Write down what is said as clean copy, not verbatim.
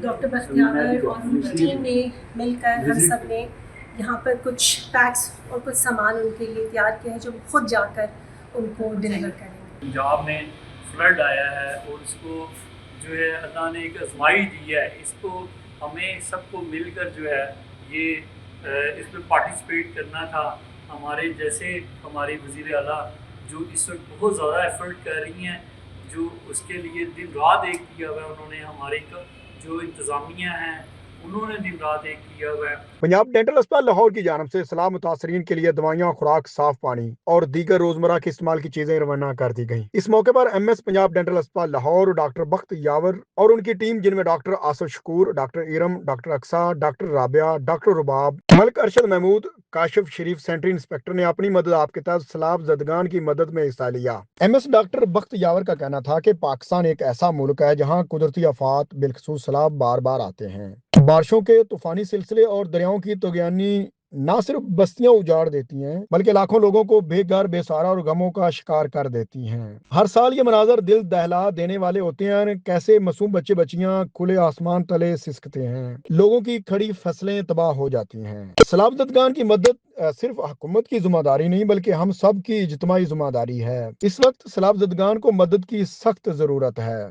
Doctor Bakhtiyar اور ان کی team نے مل کر ہم سب نے یہاں پر کچھ پیکس اور کچھ سامان ان کے لیے تیار کیا ہے جو خود جا کر ان کو ڈلیور کریں گے۔ پنجاب میں فلڈ آیا ہے اور اس کو جو ہے اللہ نے ایک آزمائش دی ہے، اس کو ہمیں سب کو مل کر جو ہے یہ اس میں پارٹیسپیٹ کرنا تھا۔ ہمارے جیسے ہماری وزیر اعلیٰ جو اس وقت بہت زیادہ ایفرٹ کر رہی ہیں، جو اس کے لیے دن رات ایک کیا ہوا ہے، انہوں نے ہمارے جو انتظامیہ ہیں انہوں نے دن رات ایک کیا ہوا ہے۔ پنجاب ڈینٹل اسپتال لاہور کی جانب سے سیلاب متاثرین کے لیے دوائیاں، خوراک، صاف پانی اور دیگر روزمرہ کے استعمال کی چیزیں روانہ کر دی گئیں۔ اس موقع پر ایم ایس پنجاب ڈینٹل اسپتال لاہور، ڈاکٹر بخت یاور اور ان کی ٹیم، جن میں ڈاکٹر آصف شکور، ڈاکٹر ایرم، doctor Aqsa, doctor Rabia, doctor رباب، ملک ارشد محمود، کاشف شریف سینٹری انسپیکٹر نے اپنی مدد آپ کے تحت سیلاب زدگان کی مدد میں حصہ لیا۔ ایم ایس ڈاکٹر بخت یاور کا کہنا تھا کہ پاکستان ایک ایسا ملک ہے جہاں قدرتی آفات بالخصوص سیلاب بار بار آتے ہیں۔ بارشوں کے طوفانی سلسلے اور دریاؤں کی طغیانی نہ صرف بستیاں اجاڑ دیتی ہیں بلکہ لاکھوں لوگوں کو بے گھر، بے سہارا اور غموں کا شکار کر دیتی ہیں۔ ہر سال یہ مناظر دل دہلا دینے والے ہوتے ہیں، کیسے معصوم بچے بچیاں کھلے آسمان تلے سسکتے ہیں، لوگوں کی کھڑی فصلیں تباہ ہو جاتی ہیں۔ سیلاب زدگان کی مدد صرف حکومت کی ذمہ داری نہیں بلکہ ہم سب کی اجتماعی ذمہ داری ہے۔ اس وقت سیلاب زدگان کو مدد کی سخت ضرورت ہے۔